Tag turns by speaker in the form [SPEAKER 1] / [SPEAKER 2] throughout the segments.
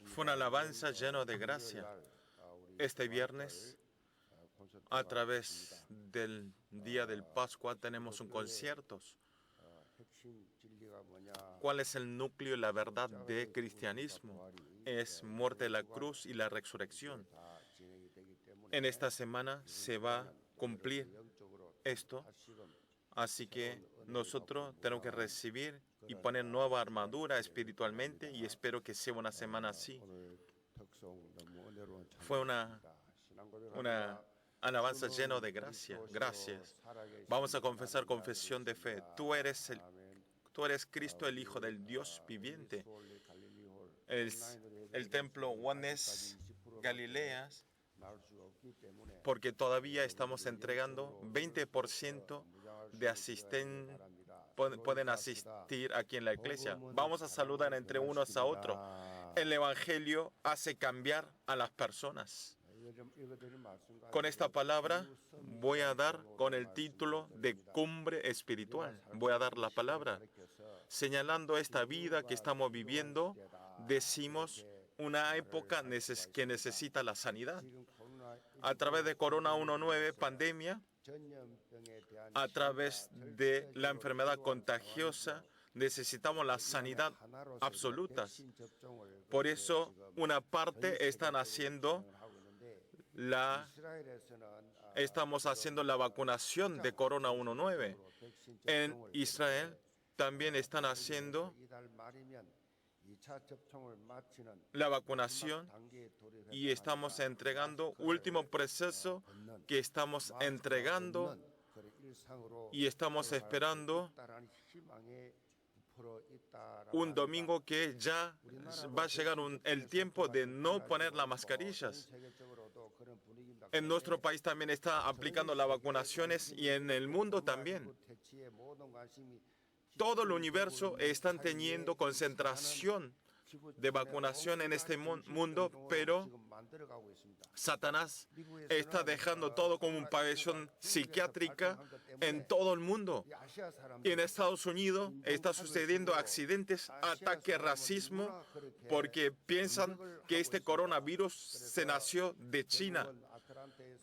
[SPEAKER 1] Fue una alabanza llena de gracia. Este viernes, a través del día del Pascua, tenemos un concierto. ¿Cuál es el núcleo y la verdad del cristianismo? Es muerte de la cruz y la resurrección. En esta semana se va a cumplir esto, así que nosotros tenemos que recibir y poner nueva armadura espiritualmente y espero que sea una semana así. Fue una alabanza llena de gracia. Gracias. Vamos a confesar confesión de fe. Tú eres Cristo, el Hijo del Dios viviente. El templo Juanes Galileas, porque todavía estamos entregando 20% de asistentes, pueden asistir aquí en la iglesia. Vamos a saludar entre unos a otros. El Evangelio hace cambiar a las personas. Con esta palabra voy a dar con el título de cumbre espiritual. Voy a dar la palabra. Señalando esta vida que estamos viviendo, decimos una época que necesita la sanidad. A través de Corona 19, pandemia, a través de la enfermedad contagiosa, necesitamos la sanidad absoluta. Por eso, una parte estamos haciendo la vacunación de Corona 19. En Israel también están haciendo la vacunación y estamos entregando último proceso que estamos entregando y estamos esperando un domingo que ya va a llegar el tiempo de no poner las mascarillas. En nuestro país también está aplicando las vacunaciones y en el mundo también. Todo el universo está teniendo concentración de vacunación en este mundo, pero Satanás está dejando todo como un pabellón psiquiátrica en todo el mundo. Y en Estados Unidos está sucediendo accidentes, ataques, racismo, porque piensan que este coronavirus se nació de China.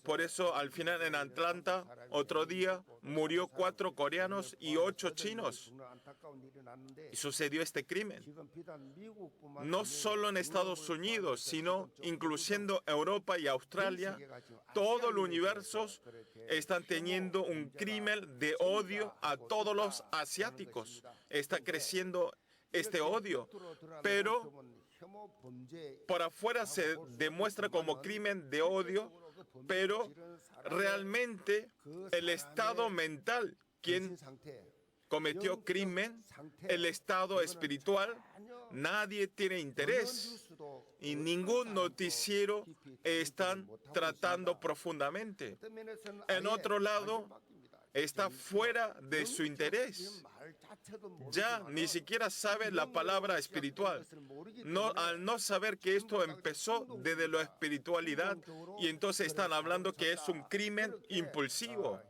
[SPEAKER 1] Por eso, al final en Atlanta, otro día, murió 4 coreanos y 8 chinos. Y sucedió este crimen. No solo en Estados Unidos, sino incluyendo Europa y Australia, todo el universo están teniendo un crimen de odio a todos los asiáticos. Está creciendo este odio, pero por afuera se demuestra como crimen de odio, pero realmente el estado mental, quien cometió crimen, el estado espiritual, nadie tiene interés y ningún noticiero están tratando profundamente. En otro lado, está fuera de su interés. Ya ni siquiera sabe la palabra espiritual. Al no saber que esto empezó desde la espiritualidad y entonces están hablando que es un crimen impulsivo.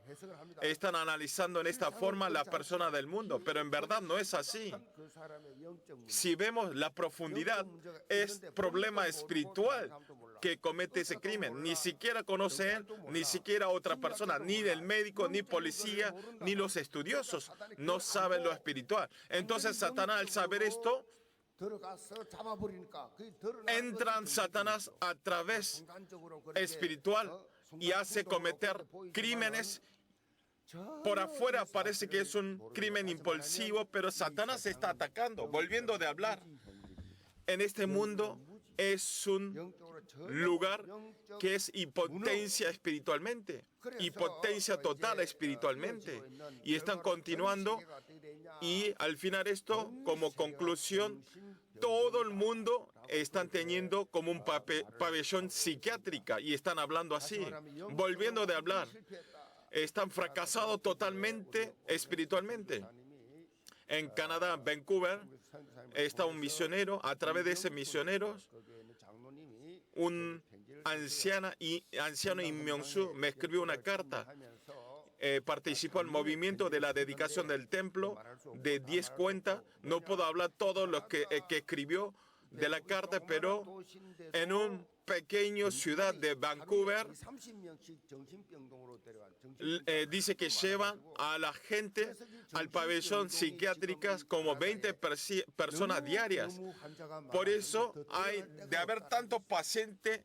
[SPEAKER 1] Están analizando en esta forma la persona del mundo, pero en verdad no es así. Si vemos la profundidad, es problema espiritual que comete ese crimen. Ni siquiera conoce él, ni siquiera otra persona, ni el médico, ni policía, ni los estudiosos no saben lo espiritual. Entonces Satanás, al saber esto, entra Satanás a través espiritual y hace cometer crímenes. Por afuera parece que es un crimen impulsivo, pero Satanás está atacando. Volviendo de hablar, en este mundo es un lugar que es impotencia espiritualmente, impotencia total espiritualmente. Y están continuando y al final esto, como conclusión, todo el mundo están teniendo como un pabellón psiquiátrica y están hablando así. Volviendo de hablar, están fracasados totalmente espiritualmente. En Canadá, Vancouver, está un misionero. A través de ese misionero, un anciano inmenso me escribió una carta. Participó en el movimiento de la dedicación del templo de 10 cuentas. No puedo hablar todo lo que escribió. de la carta, pero en una pequeña ciudad de Vancouver, dice que llevan a la gente al pabellón psiquiátricas como 20 personas diarias. Por eso hay de haber tantos pacientes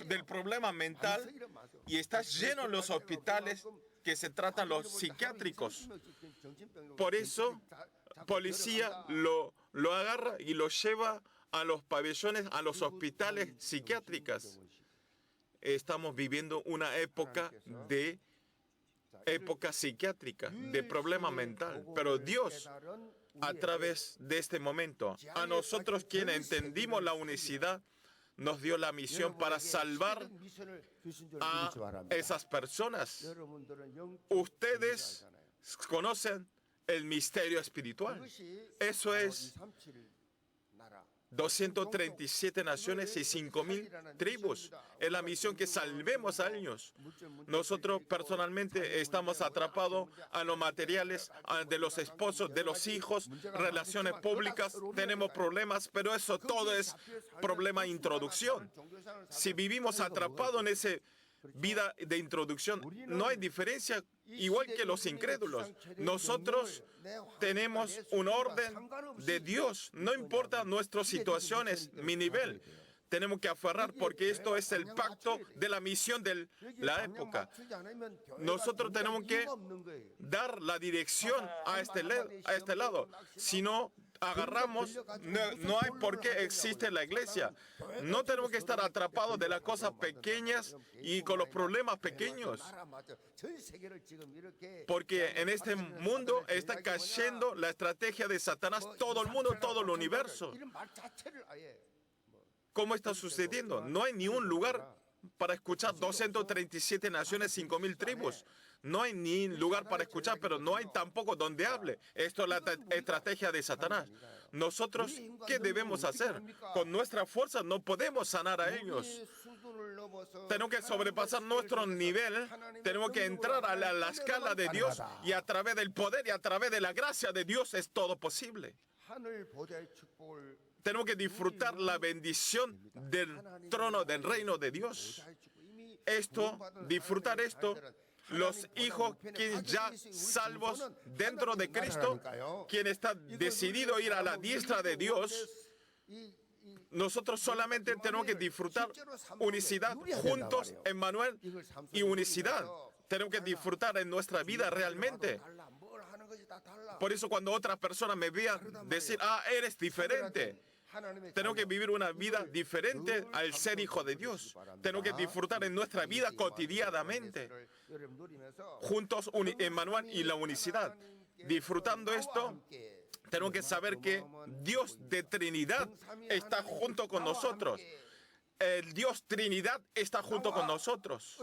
[SPEAKER 1] del problema mental y está lleno en los hospitales que se tratan los psiquiátricos. Por eso, policía lo agarra y lo lleva a los pabellones, a los hospitales psiquiátricos. Estamos viviendo una época psiquiátrica, de problema mental. Pero Dios, a través de este momento, a nosotros quienes entendimos la unicidad, nos dio la misión para salvar a esas personas. Ustedes conocen el misterio espiritual. Eso es 237 naciones y 5,000 tribus. Es la misión que salvemos a ellos. Nosotros personalmente estamos atrapados a los materiales de los esposos, de los hijos, relaciones públicas. Tenemos problemas, pero eso todo es problema de introducción. Si vivimos atrapados en esa vida de introducción, no hay diferencia, igual que los incrédulos. Nosotros tenemos un orden de Dios, no importa nuestras situaciones, mi nivel. Tenemos que aferrar porque esto es el pacto de la misión de la época. Nosotros tenemos que dar la dirección a este lado. Si no agarramos, no hay por qué existe la iglesia. No tenemos que estar atrapados de las cosas pequeñas y con los problemas pequeños. Porque en este mundo está cayendo la estrategia de Satanás, todo el mundo, todo el universo. ¿Cómo está sucediendo? No hay ni un lugar para escuchar 237 naciones, 5,000 tribus. No hay ni lugar para escuchar, pero no hay tampoco donde hable. Esto es la estrategia de Satanás. Nosotros, ¿qué debemos hacer? Con nuestra fuerza no podemos sanar a ellos. Tenemos que sobrepasar nuestro nivel. Tenemos que entrar a la escala de Dios y a través del poder y a través de la gracia de Dios es todo posible. Tenemos que disfrutar la bendición del trono del reino de Dios. Disfrutar esto, los hijos que ya salvos dentro de Cristo, quien está decidido a ir a la diestra de Dios, nosotros solamente tenemos que disfrutar unicidad, juntos, Emmanuel, y unicidad. Tenemos que disfrutar en nuestra vida realmente. Por eso cuando otras personas me vean decir, eres diferente, tengo que vivir una vida diferente al ser hijo de Dios. Tengo que disfrutar en nuestra vida cotidianamente, juntos, Emmanuel y la unicidad. Disfrutando esto, tenemos que saber que Dios de Trinidad está junto con nosotros. El Dios Trinidad está junto con nosotros,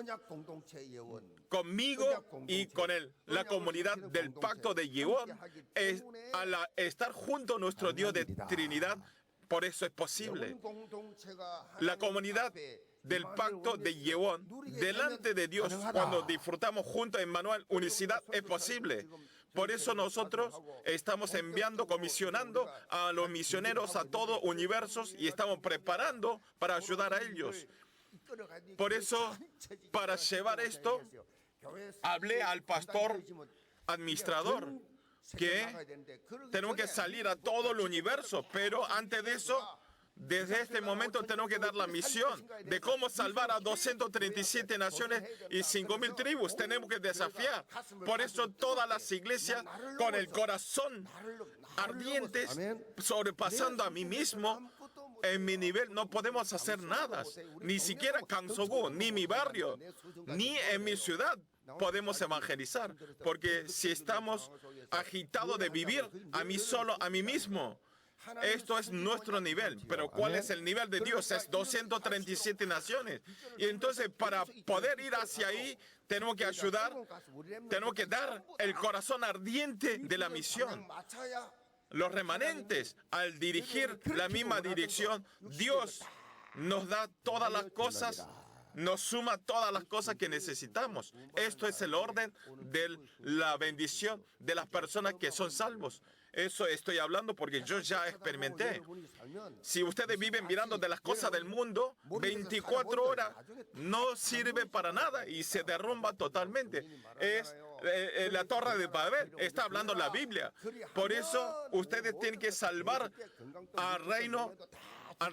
[SPEAKER 1] conmigo y con él. La comunidad del pacto de Yehón, al estar junto a nuestro Dios de Trinidad, por eso es posible. La comunidad del pacto de Yehón, delante de Dios, cuando disfrutamos juntos en Emmanuel, unicidad, es posible. Por eso nosotros estamos enviando, comisionando a los misioneros a todo universo y estamos preparando para ayudar a ellos. Por eso, para llevar esto, hablé al pastor administrador que tenemos que salir a todo el universo, pero antes de eso, desde este momento tenemos que dar la misión de cómo salvar a 237 naciones y 5,000 tribus. Tenemos que desafiar. Por eso todas las iglesias con el corazón ardientes, sobrepasando a mí mismo, en mi nivel no podemos hacer nada. Ni siquiera Kangsogú, ni mi barrio, ni en mi ciudad podemos evangelizar. Porque si estamos agitados de vivir a mí solo, a mí mismo, esto es nuestro nivel, pero ¿cuál es el nivel de Dios? Es 237 naciones. Y entonces para poder ir hacia ahí, tenemos que ayudar, tenemos que dar el corazón ardiente de la misión. Los remanentes, al dirigir la misma dirección, Dios nos da todas las cosas, nos suma todas las cosas que necesitamos. Esto es el orden de la bendición de las personas que son salvos. Eso estoy hablando porque yo ya experimenté. Si ustedes viven mirando de las cosas del mundo, 24 horas no sirve para nada y se derrumba totalmente. Es la Torre de Babel, está hablando la Biblia. Por eso ustedes tienen que salvar al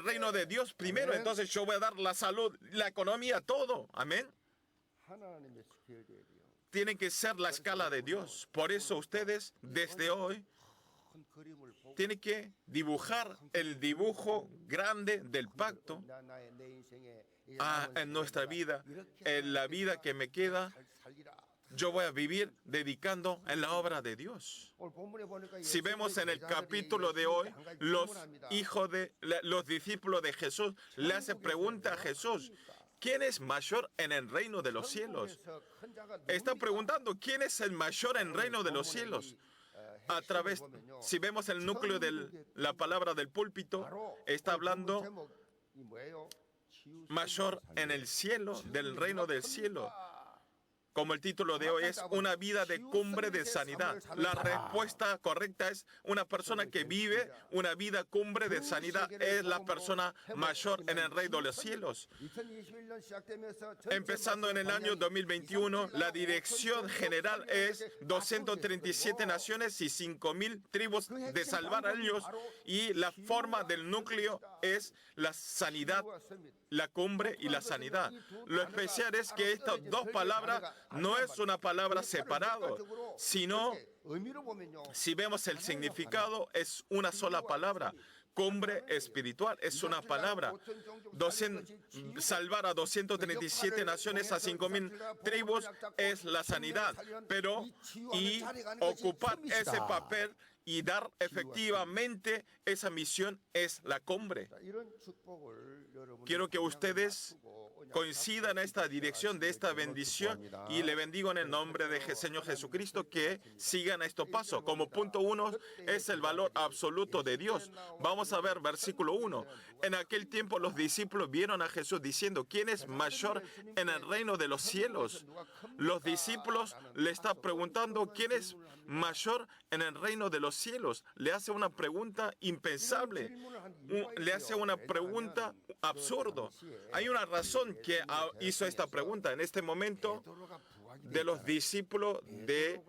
[SPEAKER 1] reino de Dios primero. Entonces yo voy a dar la salud, la economía, todo. Amén. Tienen que ser la escala de Dios. Por eso ustedes desde hoy tienen que dibujar el dibujo grande del pacto en nuestra vida, en la vida que me queda. Yo voy a vivir dedicando en la obra de Dios. Si vemos en el capítulo de hoy, los discípulos de Jesús le hacen pregunta a Jesús: ¿quién es mayor en el reino de los cielos? Está preguntando: ¿quién es el mayor en el reino de los cielos? Si vemos el núcleo de la palabra del púlpito, está hablando mayor en el cielo, del reino del cielo. Como el título de hoy es una vida de cumbre de sanidad. La respuesta correcta es una persona que vive una vida cumbre de sanidad es la persona mayor en el reino de los cielos. Empezando en el año 2021, la dirección general es 237 naciones y 5.000 tribus de salvar a ellos, y la forma del núcleo es la sanidad, la cumbre y la sanidad. Lo especial es que estas dos palabras no es una palabra separada, sino, si vemos el significado, es una sola palabra. Cumbre espiritual es una palabra. Salvar a 237 naciones, a 5.000 tribus es la sanidad. Y ocupar ese papel y dar efectivamente esa misión es la cumbre. Quiero que ustedes coincidan en esta dirección de esta bendición y le bendigo en el nombre de Señor Jesucristo que sigan estos pasos. Como punto 1 es el valor absoluto de Dios. Vamos a ver versículo 1. En aquel tiempo los discípulos vieron a Jesús diciendo: ¿quién es mayor en el reino de los cielos? Los discípulos le están preguntando: ¿quién es mayor en el reino de los cielos? Le hace una pregunta impensable. Le hace una pregunta absurda. Hay una razón que hizo esta pregunta. En este momento, de los discípulos de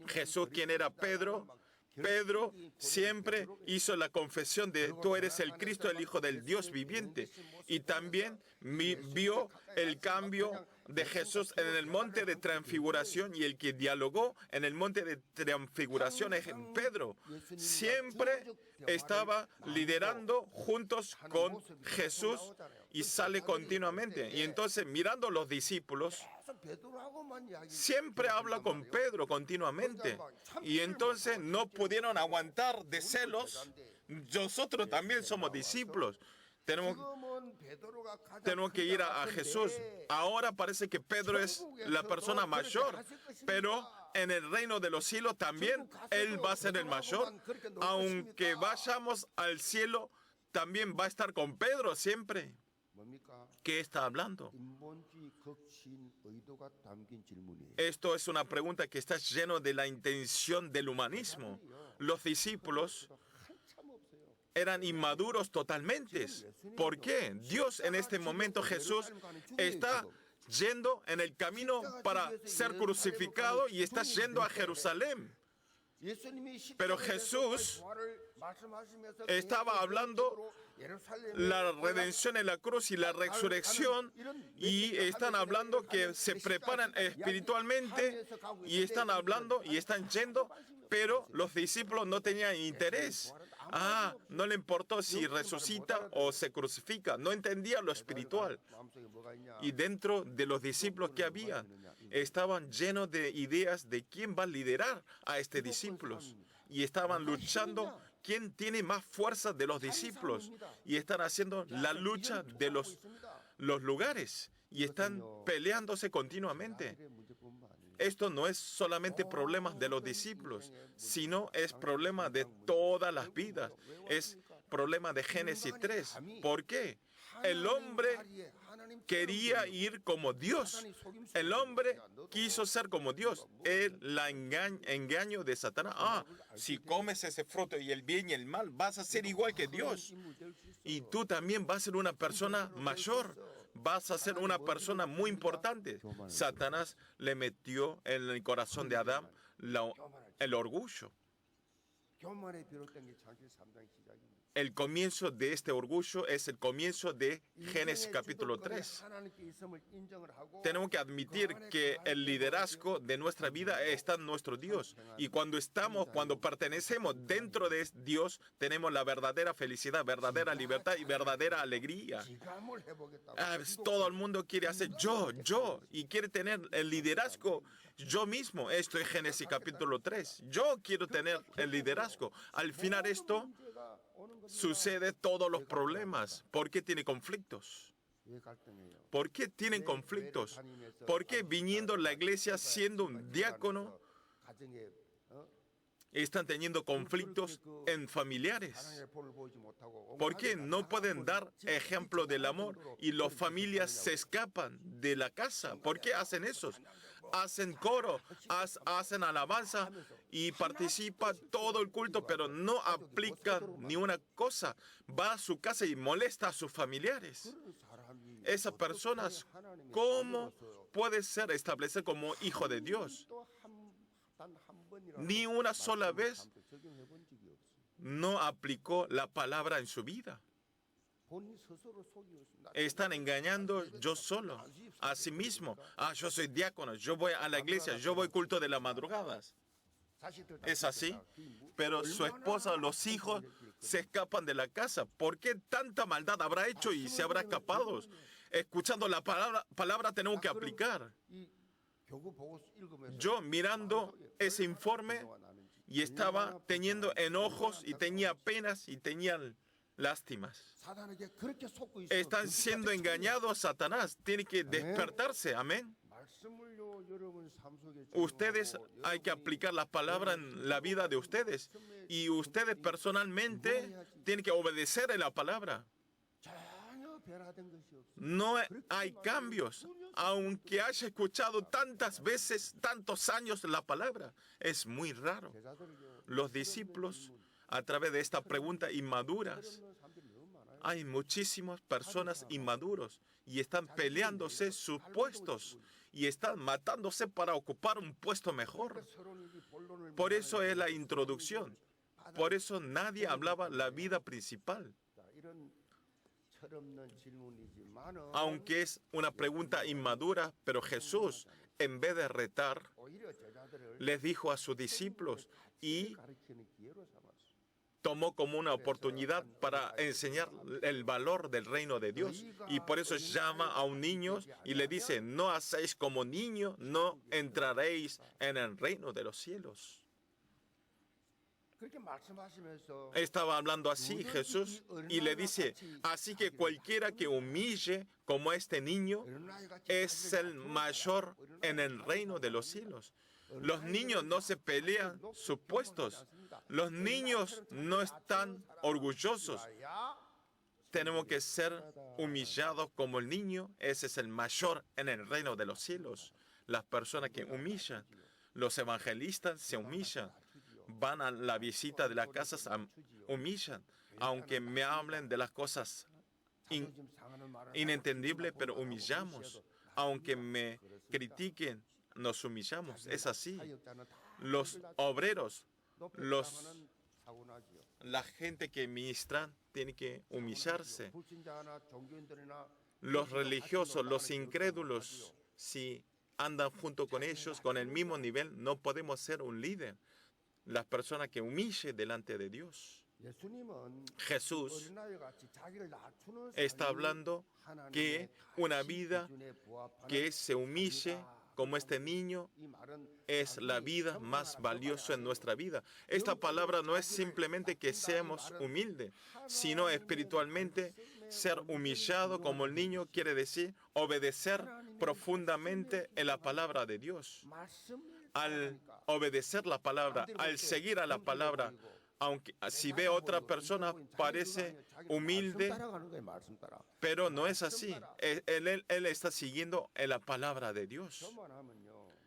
[SPEAKER 1] Jesús, ¿quién era Pedro? Pedro siempre hizo la confesión de: tú eres el Cristo, el Hijo del Dios viviente. Y también vio el cambio de Jesús en el monte de transfiguración, y el que dialogó en el monte de transfiguración es Pedro. Siempre estaba liderando juntos con Jesús y sale continuamente. Y entonces, mirando a los discípulos, siempre habla con Pedro continuamente. Y entonces no pudieron aguantar de celos. Nosotros también somos discípulos. Tenemos que ir a Jesús. Ahora parece que Pedro es la persona mayor, pero en el reino de los cielos también Él va a ser el mayor. Aunque vayamos al cielo, también va a estar con Pedro siempre. ¿Qué está hablando? Esto es una pregunta que está llena de la intención del humanismo. Los discípulos eran inmaduros totalmente. ¿Por qué? Dios en este momento, Jesús, está yendo en el camino para ser crucificado y está yendo a Jerusalén. Pero Jesús estaba hablando la redención en la cruz y la resurrección, y están hablando que se preparan espiritualmente y están hablando y están yendo, pero los discípulos no tenían interés. No le importó si resucita o se crucifica. No entendía lo espiritual. Y dentro de los discípulos que había, estaban llenos de ideas de quién va a liderar a estos discípulos. Y estaban luchando quién tiene más fuerza de los discípulos. Y están haciendo la lucha de los lugares. Y están peleándose continuamente. Esto no es solamente problema de los discípulos, sino es problema de todas las vidas. Es problema de Génesis 3. ¿Por qué? El hombre quería ir como Dios. El hombre quiso ser como Dios. El engaño de Satanás. Si comes ese fruto y el bien y el mal, vas a ser igual que Dios. Y tú también vas a ser una persona mayor. Vas a ser una persona muy importante. Satanás le metió en el corazón de Adán el orgullo. El comienzo de este orgullo es el comienzo de Génesis capítulo 3. Tenemos que admitir que el liderazgo de nuestra vida está en nuestro Dios. Y cuando pertenecemos dentro de Dios, tenemos la verdadera felicidad, verdadera libertad y verdadera alegría. Todo el mundo quiere hacer yo, y quiere tener el liderazgo yo mismo. Esto es Génesis capítulo 3. Yo quiero tener el liderazgo. Al final esto sucede todos los problemas. ¿Por qué tiene conflictos? ¿Por qué tienen conflictos? ¿Por qué viniendo a la iglesia siendo un diácono están teniendo conflictos en familiares? ¿Por qué no pueden dar ejemplo del amor y las familias se escapan de la casa? ¿Por qué hacen eso? Hacen coro, hacen alabanza y participan todo el culto, pero no aplican ni una cosa. Va a su casa y molesta a sus familiares. Esas personas, ¿cómo puede ser establecido como hijo de Dios? Ni una sola vez no aplicó la palabra en su vida. Están engañando yo solo, a sí mismo. Yo soy diácono, yo voy a la iglesia, yo voy culto de las madrugadas. Es así, pero su esposa, los hijos se escapan de la casa. ¿Por qué tanta maldad habrá hecho y se habrá escapado? Escuchando la palabra tenemos que aplicar. Yo mirando ese informe y estaba teniendo enojos y tenía penas y tenía lástimas. Están siendo engañados, Satanás. Tiene que despertarse, amén. Ustedes hay que aplicar la palabra en la vida de ustedes y ustedes personalmente tienen que obedecer a la palabra. No hay cambios, aunque haya escuchado tantas veces, tantos años la palabra. Es muy raro. Los discípulos, a través de esta pregunta inmaduras, hay muchísimas personas inmaduros y están peleándose sus puestos y están matándose para ocupar un puesto mejor. Por eso es la introducción. Por eso nadie hablaba la vida principal. Aunque es una pregunta inmadura, pero Jesús, en vez de retar, les dijo a sus discípulos y tomó como una oportunidad para enseñar el valor del reino de Dios. Y por eso llama a un niño y le dice, no hacéis como niño, no entraréis en el reino de los cielos. Estaba hablando así Jesús y le dice, así que cualquiera que humille como este niño es el mayor en el reino de los cielos. Los niños no se pelean sus puestos. Los niños no están orgullosos. Tenemos que ser humillados como el niño. Ese es el mayor en el reino de los cielos. Las personas que humillan, los evangelistas se humillan. Van a la visita de las casas, humillan. Aunque me hablen de las cosas inentendibles, pero humillamos. Aunque me critiquen, nos humillamos. Es así. Los obreros, la gente que ministra tiene que humillarse. Los religiosos, los incrédulos, si andan junto con ellos, con el mismo nivel, no podemos ser un líder. Las personas que humillen delante de Dios. Jesús está hablando que una vida que se humille como este niño es la vida más valiosa en nuestra vida. Esta palabra no es simplemente que seamos humildes, sino espiritualmente ser humillado como el niño quiere decir obedecer profundamente en la palabra de Dios. Al obedecer la palabra, al seguir a la palabra, Aunque si ve a otra persona parece humilde, pero no es así. Él está siguiendo en la palabra de Dios.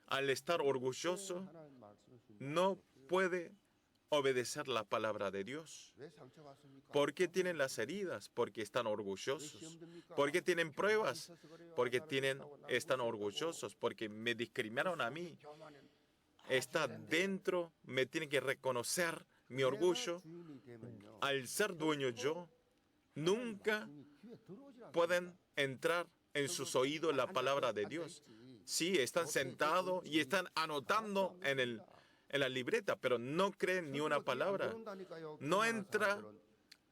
[SPEAKER 1] Al estar orgulloso, no puede obedecer la palabra de Dios. ¿Por qué tienen las heridas? Porque están orgullosos. ¿Por qué tienen pruebas? Porque están orgullosos, porque me discriminaron a mí. Está dentro, me tiene que reconocer mi orgullo. Al ser dueño yo, nunca pueden entrar en sus oídos la palabra de Dios. Sí, están sentados y están anotando en la libreta, pero no creen ni una palabra. No entra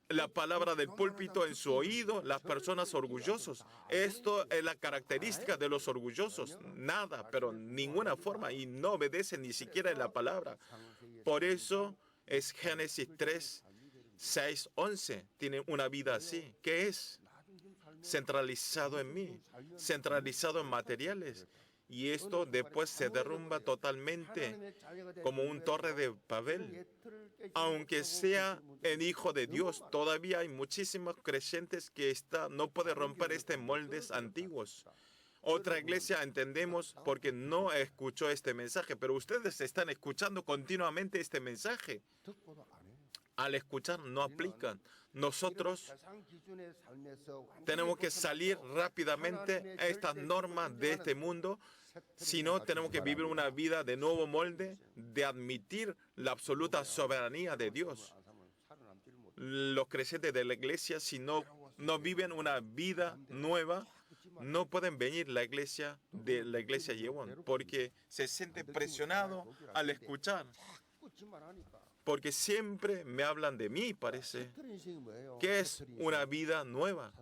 [SPEAKER 1] la palabra del púlpito en su oído, las personas orgullosas. Esto es la característica de los orgullosos. Nada, pero ninguna forma, y no obedecen ni siquiera la palabra. Por eso es Génesis 3, 6, 11. Tienen una vida así. ¿Qué es? Centralizado en mí, centralizado en materiales. Y esto después se derrumba totalmente como un torre de Babel. Aunque sea el Hijo de Dios, todavía hay muchísimos creyentes que no pueden romper moldes antiguos. Otra iglesia entendemos porque no escuchó este mensaje, pero ustedes están escuchando continuamente este mensaje. Al escuchar no aplican. Nosotros tenemos que salir rápidamente a estas normas de este mundo, si no tenemos que vivir una vida de nuevo molde, de admitir la absoluta soberanía de Dios. Los creyentes de la iglesia, si no viven una vida nueva, no pueden venir a la iglesia de la iglesia Yewon, porque se sienten presionados al escuchar. Porque siempre me hablan de mí, parece. ¿Qué es una vida nueva?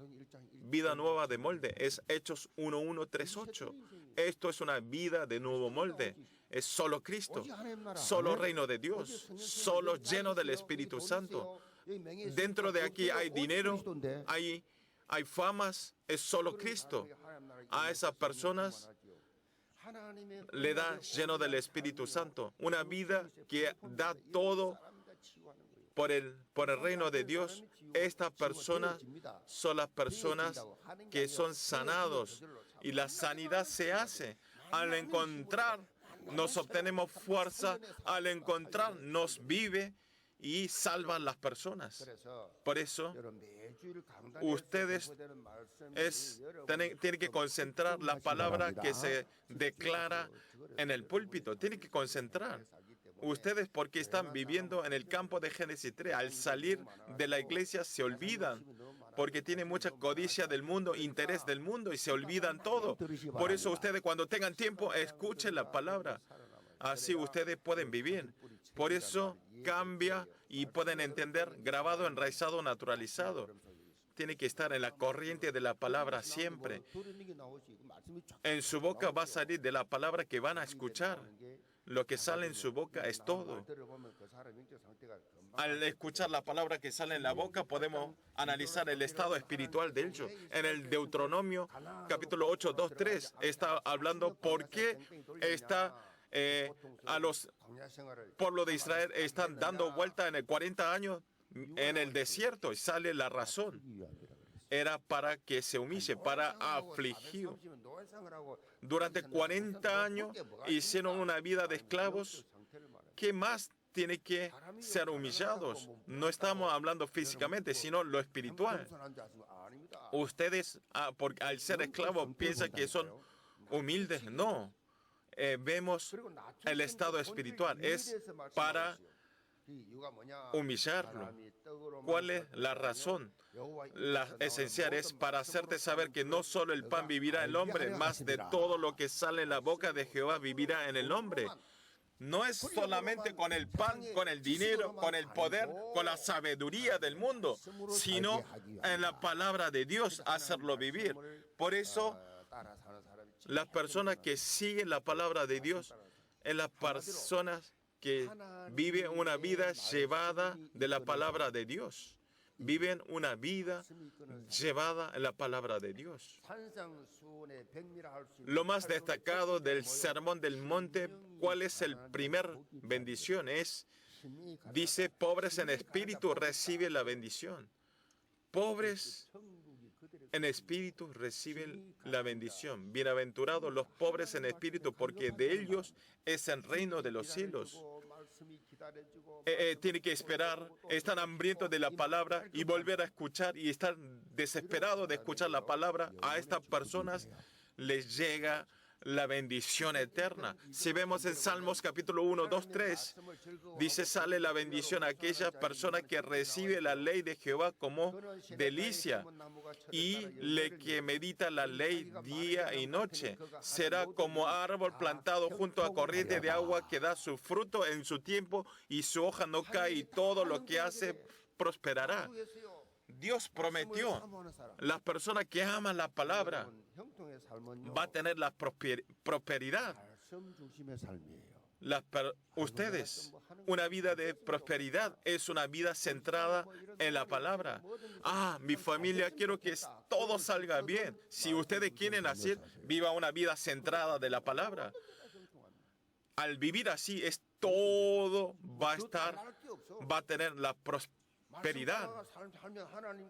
[SPEAKER 1] Vida nueva de molde. Es Hechos 1:1-3:8. Esto es una vida de nuevo molde. Es solo Cristo, solo reino de Dios, solo lleno del Espíritu Santo. Dentro de aquí hay dinero, hay famas, es solo Cristo. A esas personas le da lleno del Espíritu Santo. Una vida que da todo por el reino de Dios. Estas personas son las personas que son sanados. Y la sanidad se hace al encontrar, nos obtenemos fuerza, al encontrar, nos vive y salvan las personas. Por eso, ustedes tienen que concentrar la palabra que se declara en el púlpito. Tienen que concentrar. Ustedes, porque están viviendo en el campo de Génesis 3, al salir de la iglesia se olvidan, porque tienen mucha codicia del mundo, interés del mundo, y se olvidan todo. Por eso ustedes, cuando tengan tiempo, escuchen la palabra. Así ustedes pueden vivir. Por eso cambia y pueden entender grabado, enraizado, naturalizado. Tiene que estar en la corriente de la palabra siempre. En su boca va a salir de la palabra que van a escuchar. Lo que sale en su boca es todo. Al escuchar la palabra que sale en la boca, podemos analizar el estado espiritual de ellos. En el Deuteronomio, capítulo 8, 2, 3, está hablando por qué a los pueblos de Israel están dando vuelta en el 40 años en el desierto, y sale la razón. Era para que se humille, para afligir. Durante 40 años hicieron una vida de esclavos. ¿Qué más tiene que ser humillados? No estamos hablando físicamente, sino lo espiritual. Ustedes, al ser esclavos, piensan que son humildes. No. Vemos el estado espiritual. Es para humillarlo. ¿Cuál es la razón? La esencial es para hacerte saber que no solo el pan vivirá el hombre, más de todo lo que sale en la boca de Jehová vivirá en el hombre. No es solamente con el pan, con el dinero, con el poder, con la sabiduría del mundo, sino en la palabra de Dios hacerlo vivir. Por eso, las personas que siguen la palabra de Dios, en las personas que viven una vida llevada de la palabra de Dios. Viven una vida llevada en la palabra de Dios. Lo más destacado del Sermón del Monte, ¿cuál es el primer bendición? Es Dice, pobres en espíritu reciben la bendición. Pobres en espíritu reciben la bendición. Bienaventurados los pobres en espíritu, porque de ellos es el reino de los cielos. Tiene que esperar, están hambrientos de la palabra y volver a escuchar y estar desesperados de escuchar la palabra. A estas personas les llega la bendición eterna. Si vemos en Salmos capítulo 1, 2, 3, dice, sale la bendición a aquella persona que recibe la ley de Jehová como delicia y le que medita la ley día y noche. Será como árbol plantado junto a corriente de agua que da su fruto en su tiempo y su hoja no cae y todo lo que hace prosperará. Dios prometió, las personas que aman la palabra va a tener la prosperidad. Ustedes, una vida de prosperidad es una vida centrada en la palabra. Mi familia, quiero que todo salga bien. Si ustedes quieren hacer, viva una vida centrada de la palabra. Al vivir así, todo va a tener la prosperidad.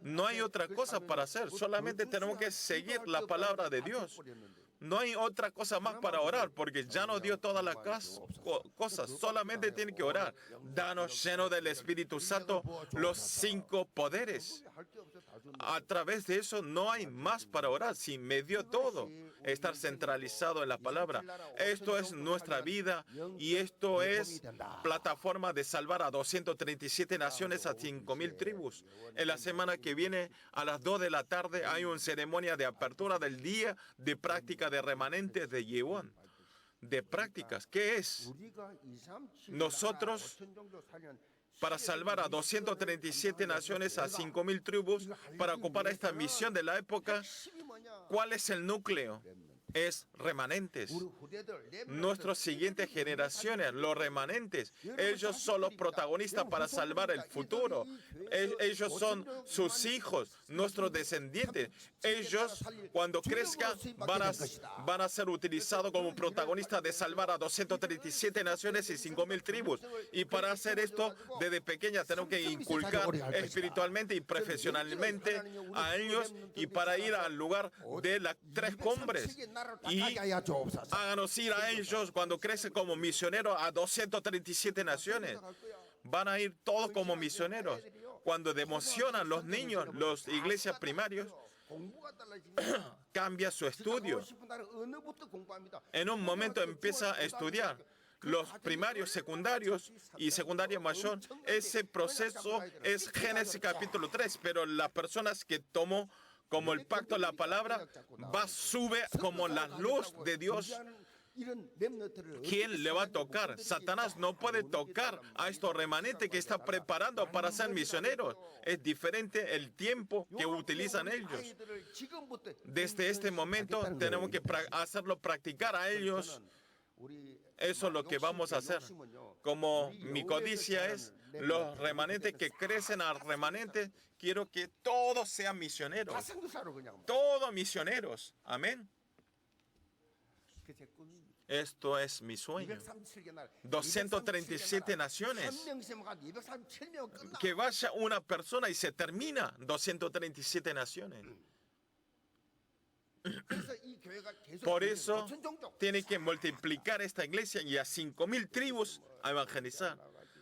[SPEAKER 1] No hay otra cosa para hacer, solamente tenemos que seguir la palabra de Dios. No hay otra cosa más para orar, porque ya nos dio todas las cosas. Solamente tiene que orar. Danos lleno del Espíritu Santo los 5 poderes. A través de eso no hay más para orar. Si me dio todo, estar centralizado en la palabra. Esto es nuestra vida y esto es plataforma de salvar a 237 naciones, a 5,000 tribus. En la semana que viene, a las 2 de la tarde, hay una ceremonia de apertura del día de práctica de remanentes de Yewon. De prácticas. ¿Qué es? Nosotros, para salvar a 237 naciones, a 5,000 tribus, para ocupar esta misión de la época, ¿cuál es el núcleo? Es remanentes. Nuestras siguientes generaciones, los remanentes, ellos son los protagonistas para salvar el futuro. Ellos son sus hijos, nuestros descendientes. Ellos, cuando crezcan, van a ser utilizados como protagonistas de salvar a 237 naciones y 5,000 tribus. Y para hacer esto, desde pequeñas tenemos que inculcar espiritualmente y profesionalmente a ellos, y para ir al lugar de las 3 cumbres. Y háganos ir a ellos cuando crecen como misioneros a 237 naciones. Van a ir todos como misioneros. Cuando democionan los niños, las iglesias primarias, cambia su estudio. En un momento empieza a estudiar. Los primarios, secundarios y secundaria mayor, ese proceso es Génesis capítulo 3, pero las personas que tomó como el pacto de la palabra, sube como la luz de Dios. ¿Quién le va a tocar? Satanás no puede tocar a estos remanentes que está preparando para ser misioneros. Es diferente el tiempo que utilizan ellos. Desde este momento tenemos que hacerlo practicar a ellos. Eso es lo que vamos a hacer. Como mi codicia es los remanentes que crecen a remanentes, quiero que todos sean misioneros. Todos misioneros. Amén. Esto es mi sueño. 237 naciones. Que vaya una persona y se termina 237 naciones. Por eso tiene que multiplicar esta iglesia y a 5,000 tribus a evangelizar.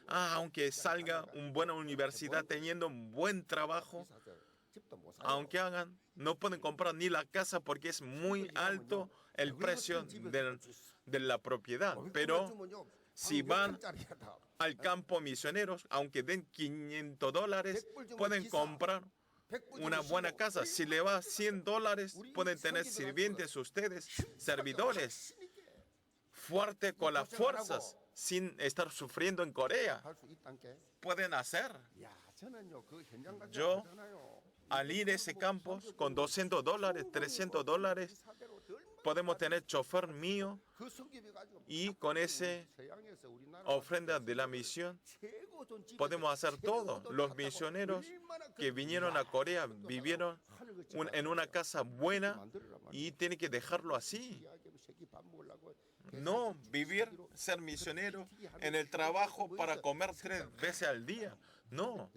[SPEAKER 1] Aunque salga una buena universidad teniendo un buen trabajo, aunque no pueden comprar ni la casa porque es muy alto el precio de la propiedad. Pero si van al campo misioneros, aunque den $500, pueden comprar una buena casa. Si le va $100, pueden tener sirvientes ustedes, servidores, fuerte con las fuerzas, sin estar sufriendo en Corea. Pueden hacer. Yo, al ir a ese campo, con $200, $300, podemos tener chofer mío, y con esa ofrenda de la misión podemos hacer todo. Los misioneros que vinieron a Corea vivieron en una casa buena y tienen que dejarlo así. No vivir ser misionero en el trabajo para comer 3 veces al día. No,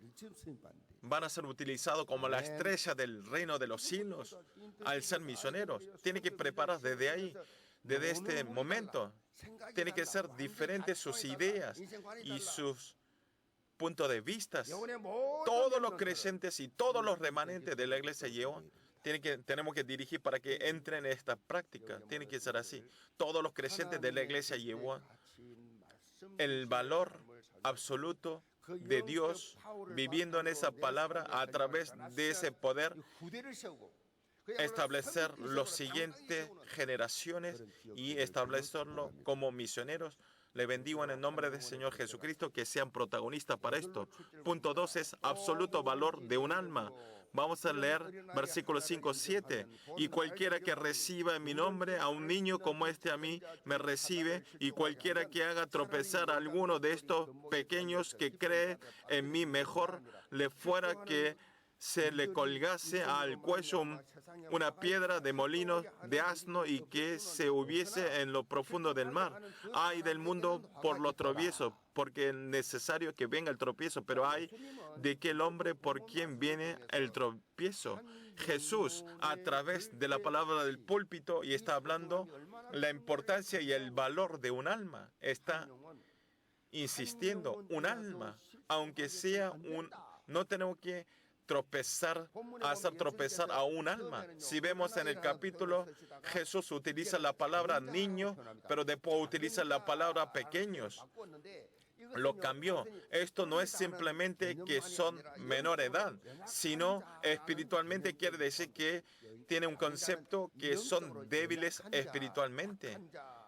[SPEAKER 1] van a ser utilizados como la estrella del reino de los cielos al ser misioneros. Tienen que preparar desde ahí, desde este momento. Tienen que ser diferentes sus ideas y sus puntos de vista. Todos los creyentes y todos los remanentes de la iglesia Yehová tenemos que dirigir para que entren en esta práctica. Tiene que ser así. Todos los creyentes de la iglesia Yehová, el valor absoluto de Dios, viviendo en esa palabra a través de ese poder, establecer las siguientes generaciones y establecerlo como misioneros. Le bendigo en el nombre del Señor Jesucristo, que sean protagonistas para esto. Punto 2 es absoluto valor de un alma. Vamos a leer versículos 5, 7. Y cualquiera que reciba en mi nombre a un niño como este a mí, me recibe. Y cualquiera que haga tropezar a alguno de estos pequeños que cree en mí, mejor le fuera que se le colgase al cuello una piedra de molino de asno y que se hubiese en lo profundo del mar. Ay del mundo por los tropiezos, porque es necesario que venga el tropiezo, pero ay de aquel hombre por quien viene el tropiezo. Jesús, a través de la palabra del púlpito, y está hablando la importancia y el valor de un alma. Está insistiendo, un alma, aunque sea no tenemos que hacer tropezar a un alma. Si vemos en el capítulo, Jesús utiliza la palabra niño, pero después utiliza la palabra pequeños. Lo cambió. Esto no es simplemente que son menor edad, sino espiritualmente quiere decir que tiene un concepto que son débiles espiritualmente.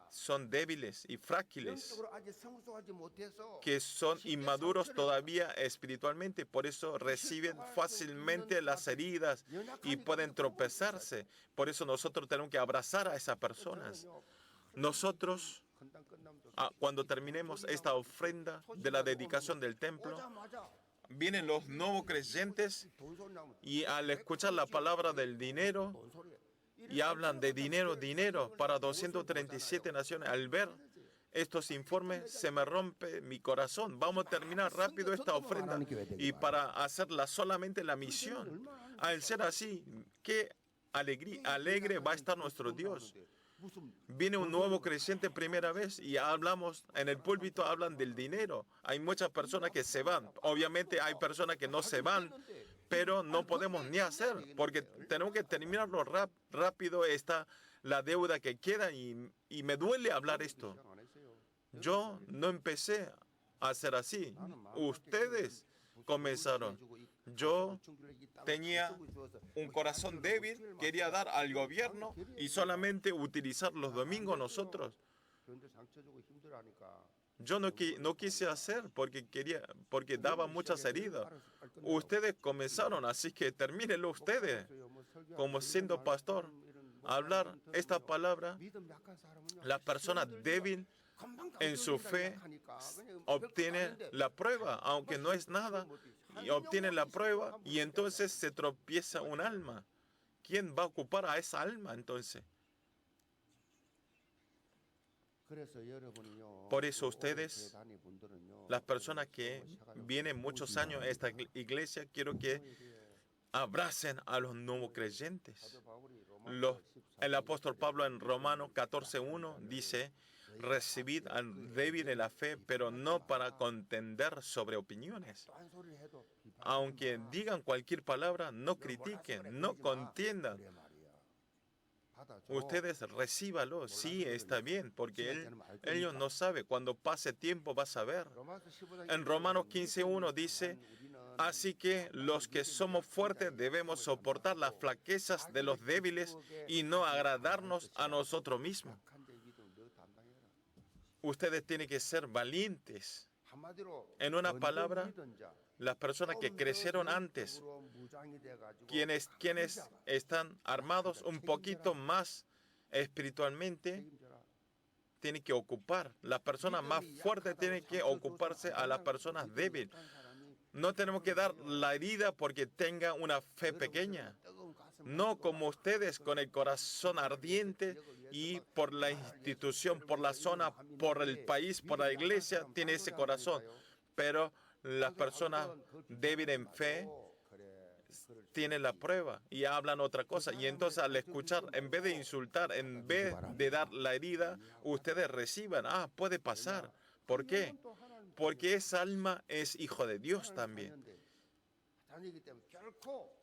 [SPEAKER 1] Son débiles y frágiles, que son inmaduros todavía espiritualmente, por eso reciben fácilmente las heridas y pueden tropezarse. Por eso nosotros tenemos que abrazar a esas personas. Nosotros, cuando terminemos esta ofrenda de la dedicación del templo, vienen los nuevos creyentes y al escuchar la palabra del dinero, y hablan de dinero para 237 naciones. Al ver estos informes, se me rompe mi corazón. Vamos a terminar rápido esta ofrenda y para hacerla solamente la misión. Al ser así, qué alegre va a estar nuestro Dios. Viene un nuevo creyente primera vez y hablamos, en el púlpito hablan del dinero. Hay muchas personas que se van. Obviamente hay personas que no se van, pero no podemos ni hacer, porque tenemos que terminarlo rápido. Está la deuda que queda y me duele hablar esto. Yo no empecé a hacer así. Ustedes comenzaron. Yo tenía un corazón débil, quería dar al gobierno y solamente utilizar los domingos nosotros. Yo no quise hacer porque daba muchas heridas. Ustedes comenzaron, así que termínenlo ustedes. Como siendo pastor, hablar esta palabra, la persona débil en su fe obtiene la prueba, aunque no es nada, y obtiene la prueba y entonces se tropieza un alma. ¿Quién va a ocupar a esa alma entonces? Por eso ustedes, las personas que vienen muchos años a esta iglesia, quiero que abracen a los nuevos creyentes. El apóstol Pablo en Romanos 14:1 dice, recibid al débil en la fe, pero no para contender sobre opiniones. Aunque digan cualquier palabra, no critiquen, no contiendan. Ustedes recíbalo, sí, está bien, porque ellos no saben. Cuando pase tiempo vas a ver. En Romanos 15:1 dice, así que los que somos fuertes debemos soportar las flaquezas de los débiles y no agradarnos a nosotros mismos. Ustedes tienen que ser valientes. En una palabra, las personas que crecieron antes, quienes están armados un poquito más espiritualmente, tienen que ocupar. Las personas más fuertes tienen que ocuparse a las personas débiles. No tenemos que dar la herida porque tenga una fe pequeña. No como ustedes con el corazón ardiente y por la institución, por la zona, por el país, por la iglesia, tiene ese corazón. Pero las personas débiles en fe tienen la prueba y hablan otra cosa. Y entonces al escuchar, en vez de insultar, en vez de dar la herida, ustedes reciban. Puede pasar. ¿Por qué? Porque esa alma es hijo de Dios también.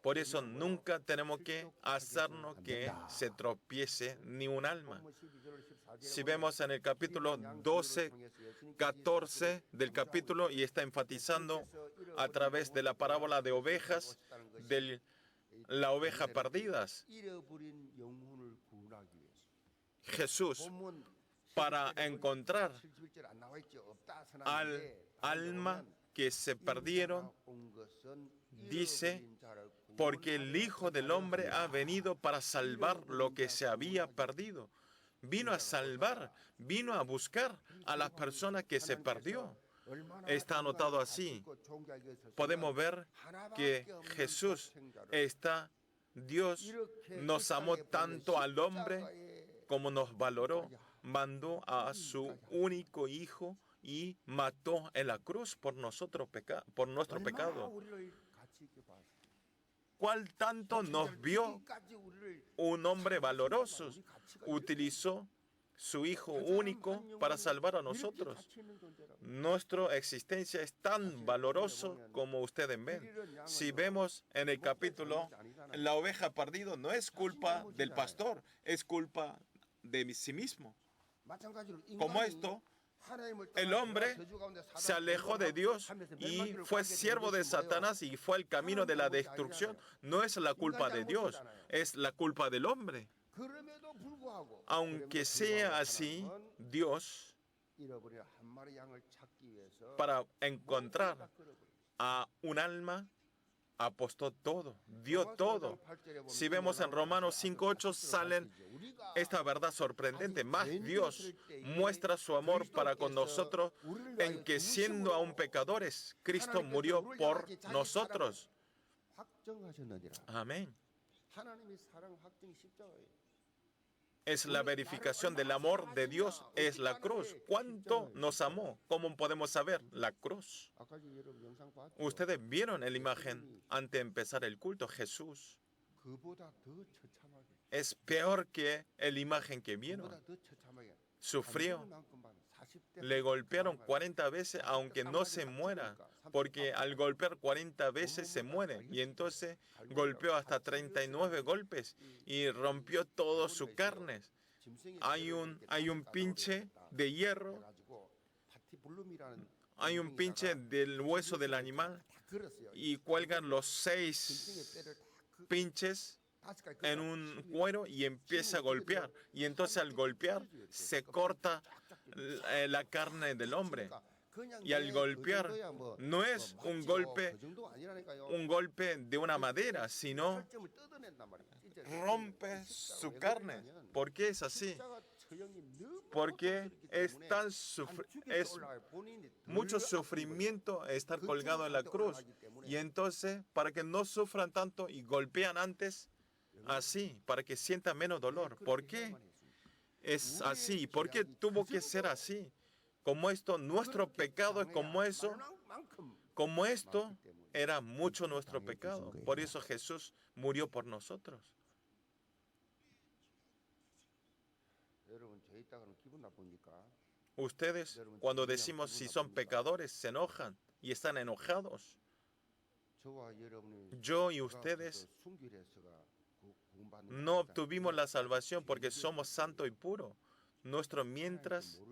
[SPEAKER 1] Por eso nunca tenemos que hacernos que se tropiece ni un alma. Si vemos en el capítulo 12, 14 del capítulo, y está enfatizando a través de la parábola de ovejas, de la oveja perdidas. Jesús, para encontrar al alma que se perdieron, dice, porque el Hijo del Hombre ha venido para salvar lo que se había perdido. Vino a salvar, vino a buscar a las personas que se perdió. Está anotado así. Podemos ver que Jesús Dios nos amó tanto al hombre como nos valoró. Mandó a su único Hijo y mató en la cruz por nuestro pecado. ¿Cuál tanto nos vio un hombre valoroso? Utilizó su Hijo único para salvar a nosotros. Nuestra existencia es tan valorosa como ustedes ven. Si vemos en el capítulo, la oveja perdida no es culpa del pastor, es culpa de sí mismo. Como esto, el hombre se alejó de Dios y fue siervo de Satanás y fue el camino de la destrucción. No es la culpa de Dios, es la culpa del hombre. Aunque sea así, Dios, para encontrar a un alma, apostó todo, dio todo. Si vemos en Romanos 5:8 salen esta verdad sorprendente. Más Dios muestra su amor para con nosotros en que siendo aún pecadores, Cristo murió por nosotros. Amén. Es la verificación del amor de Dios, es la cruz. ¿Cuánto nos amó? ¿Cómo podemos saber? La cruz. Ustedes vieron la imagen antes de empezar el culto. Jesús es peor que la imagen que vieron. Sufrió. Le golpearon 40 veces, aunque no se muera, porque al golpear 40 veces se muere. Y entonces golpeó hasta 39 golpes y rompió toda su carne. Hay un pinche de hierro, hay un pinche del hueso del animal y cuelgan los 6 pinches en un cuero y empieza a golpear. Y entonces al golpear se corta la carne del hombre. Y al golpear no es un golpe de una madera, sino rompe su carne. ¿Por qué es así? Porque es mucho sufrimiento estar colgado en la cruz. Y entonces, para que no sufran tanto y golpean antes, así, para que sientan menos dolor. ¿Por qué es así? ¿Por qué tuvo que ser así? Como esto, nuestro pecado es como eso. Como esto era mucho nuestro pecado. Por eso Jesús murió por nosotros. Ustedes, cuando decimos si son pecadores, se enojan y están enojados. Yo y ustedes no obtuvimos la salvación porque somos santos y puros. Mientras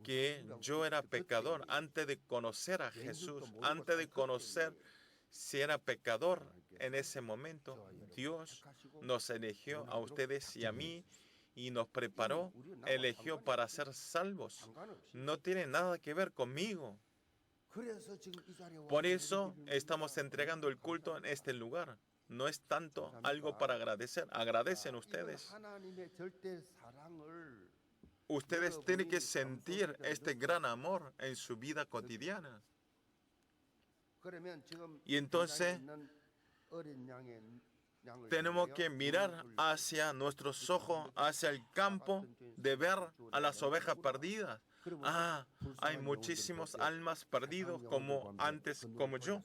[SPEAKER 1] que yo era pecador, antes de conocer a Jesús, antes de conocer si era pecador en ese momento, Dios nos eligió a ustedes y a mí y nos preparó, eligió para ser salvos. No tiene nada que ver conmigo. Por eso estamos entregando el culto en este lugar. No es tanto algo para agradecer. Agradecen ustedes. Ustedes tienen que sentir este gran amor en su vida cotidiana. Y entonces, tenemos que mirar hacia nuestros ojos, hacia el campo, de ver a las ovejas perdidas. Ah, hay muchísimas almas perdidas como antes, como yo.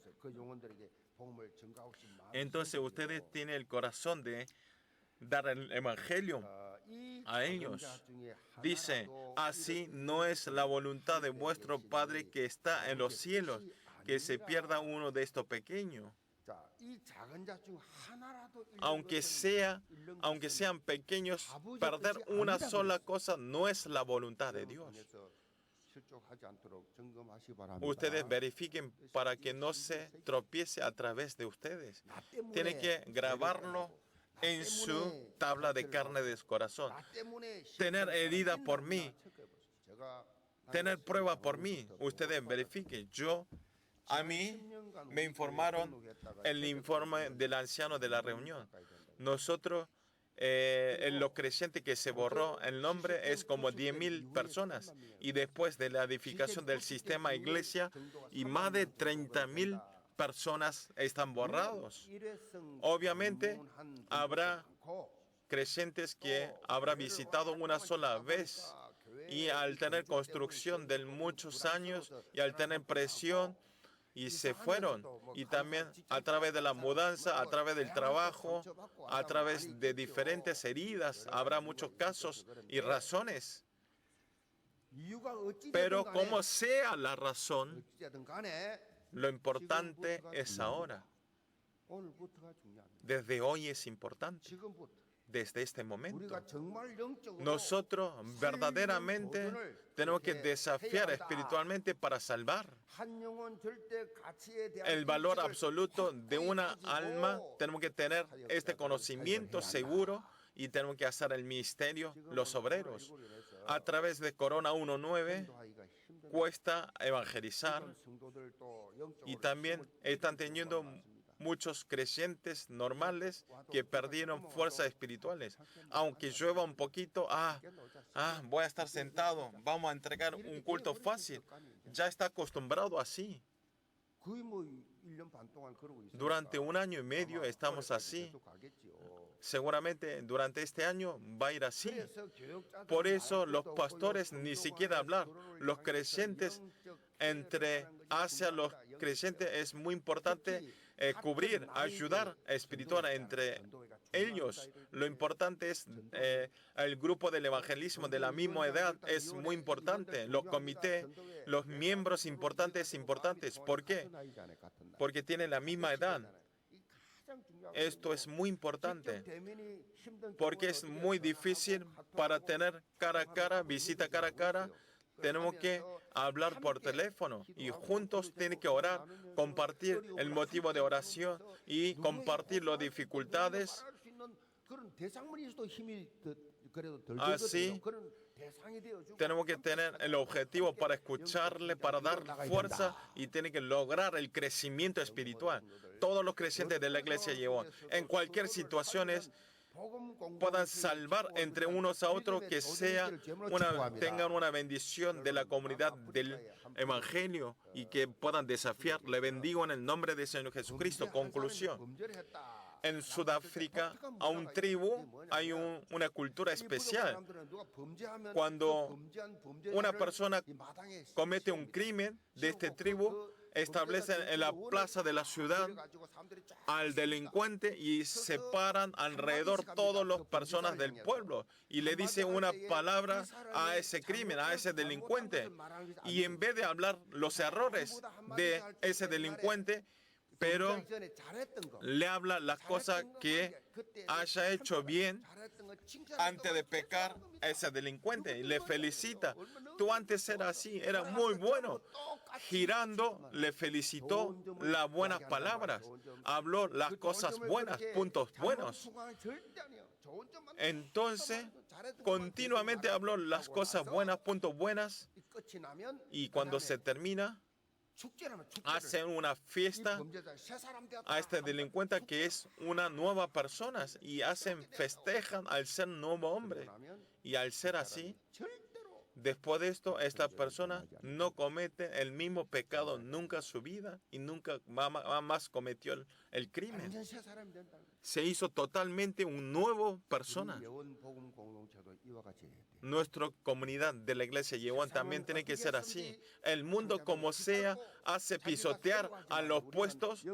[SPEAKER 1] Entonces ustedes tienen el corazón de dar el evangelio a ellos. Dice, así no es la voluntad de vuestro Padre que está en los cielos, que se pierda uno de estos pequeños. Aunque sean pequeños, perder una sola cosa no es la voluntad de Dios. Ustedes verifiquen para que no se tropiece a través de ustedes. Tienen que grabarlo en su tabla de carne de su corazón. Tener herida por mí. Tener prueba por mí. Ustedes verifiquen. A mí me informaron el informe del anciano de la reunión. Nosotros, en los creyentes que se borró el nombre es como 10.000 personas. Y después de la edificación del sistema iglesia, y más de 30.000 personas están borrados. Obviamente, habrá creyentes que habrá visitado una sola vez. Y al tener construcción de muchos años y al tener presión, y se fueron. Y también a través de la mudanza, a través del trabajo, a través de diferentes heridas, habrá muchos casos y razones. Pero como sea la razón, lo importante es ahora. Desde hoy es importante. Desde este momento. Nosotros verdaderamente tenemos que desafiar espiritualmente para salvar. El valor absoluto de una alma, tenemos que tener este conocimiento seguro y tenemos que hacer el ministerio, los obreros. A través de Corona 1.9 cuesta evangelizar y también están teniendo muchos creyentes normales que perdieron fuerzas espirituales. Aunque llueva un poquito, voy a estar sentado, vamos a entregar un culto fácil. Ya está acostumbrado así. Durante 1 año y medio estamos así. Seguramente durante este año va a ir así. Por eso los pastores ni siquiera hablar. Los creyentes hacia los creyentes es muy importante cubrir, ayudar espiritual entre ellos. Lo importante es el grupo del evangelismo de la misma edad es muy importante. Los comités, los miembros importantes. ¿Por qué? Porque tienen la misma edad. Esto es muy importante porque es muy difícil para tener cara a cara, visita cara a cara. Tenemos que hablar por teléfono y juntos tienen que orar, compartir el motivo de oración y compartir las dificultades. Así, tenemos que tener el objetivo para escucharle, para dar fuerza y tiene que lograr el crecimiento espiritual. Todos los creyentes de la iglesia llevan en cualquier situación puedan salvar entre unos a otros, que tengan una bendición de la comunidad del Evangelio y que puedan desafiar. Le bendigo en el nombre del Señor Jesucristo. Conclusión. En Sudáfrica, a un tribu hay una cultura especial. Cuando una persona comete un crimen de este tribu, establecen en la plaza de la ciudad al delincuente y separan alrededor todas las personas del pueblo y le dicen una palabra a ese crimen, a ese delincuente. Y en vez de hablar los errores de ese delincuente, pero le habla las cosas que haya hecho bien antes de pecar a ese delincuente y le felicita. Tú antes eras así, era muy bueno. Girando, le felicitó las buenas palabras, habló las cosas buenas, puntos buenos. Entonces, continuamente habló las cosas buenas, puntos buenas, y cuando se termina, hacen una fiesta a este delincuente que es una nueva persona y festejan al ser nuevo hombre. Y al ser así, después de esto, esta persona no comete el mismo pecado nunca en su vida y nunca más cometió el crimen. se hizo totalmente un nuevo persona. Nuestra comunidad de la iglesia Yehová también tiene que ser así. El mundo, como sea, hace pisotear a los puestos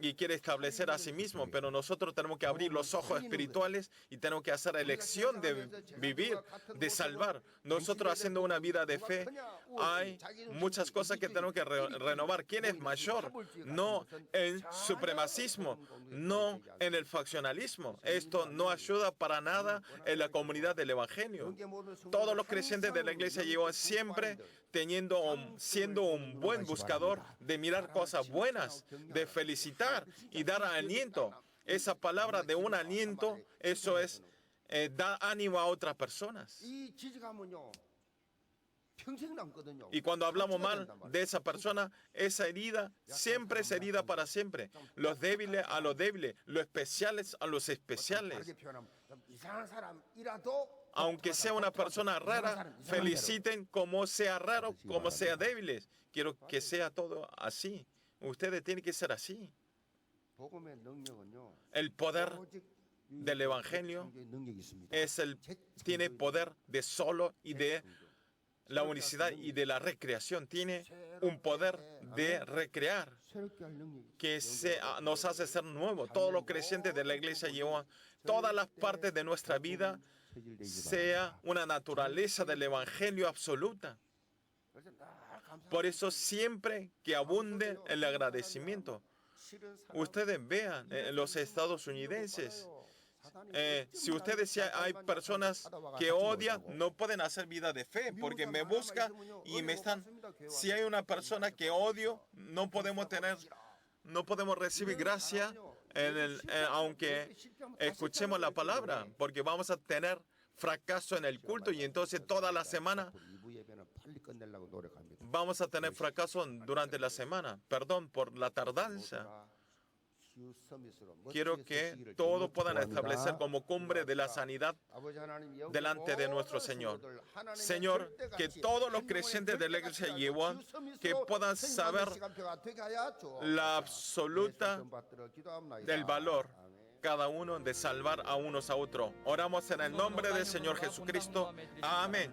[SPEAKER 1] y quiere establecer a sí mismo, pero nosotros tenemos que abrir los ojos espirituales y tenemos que hacer elección de vivir, de salvar. Nosotros haciendo una vida de fe, hay muchas cosas que tenemos que renovar. ¿Quién es mayor? No en supremacismo, no en el faccionalismo. Esto no ayuda para nada en la comunidad del Evangelio. Todos los creyentes de la iglesia llevan siempre siendo un buen buscador de mirar cosas buenas, de felicitar y dar aliento. Esa palabra de un aliento, eso es, da ánimo a otras personas. Y cuando hablamos mal de esa persona, esa herida siempre es herida para siempre. Los débiles a los débiles, los especiales a los especiales. Aunque sea una persona rara, feliciten como sea raro, como sea débiles. Quiero que sea todo así. Ustedes tienen que ser así. El poder del Evangelio tiene poder de solo y de la unicidad y de la recreación. Tiene un poder de recrear que nos hace ser nuevos. Todos los creyentes de la iglesia llevan todas las partes de nuestra vida sea una naturaleza del Evangelio absoluta. Por eso siempre que abunde el agradecimiento. Ustedes vean los estadounidenses. Si ustedes decían, hay personas que odian, no pueden hacer vida de fe porque me buscan y me están. Si hay una persona que odio, no podemos recibir gracia aunque escuchemos la palabra, porque vamos a tener fracaso en el culto y entonces toda la semana vamos a tener fracaso durante la semana. Perdón por la tardanza. Quiero que todos puedan establecer como cumbre de la sanidad delante de nuestro Señor. Señor, que todos los creyentes de la iglesia Yehová que puedan saber la absoluta del valor cada uno de salvar a unos a otros. Oramos en el nombre del Señor Jesucristo. Amén.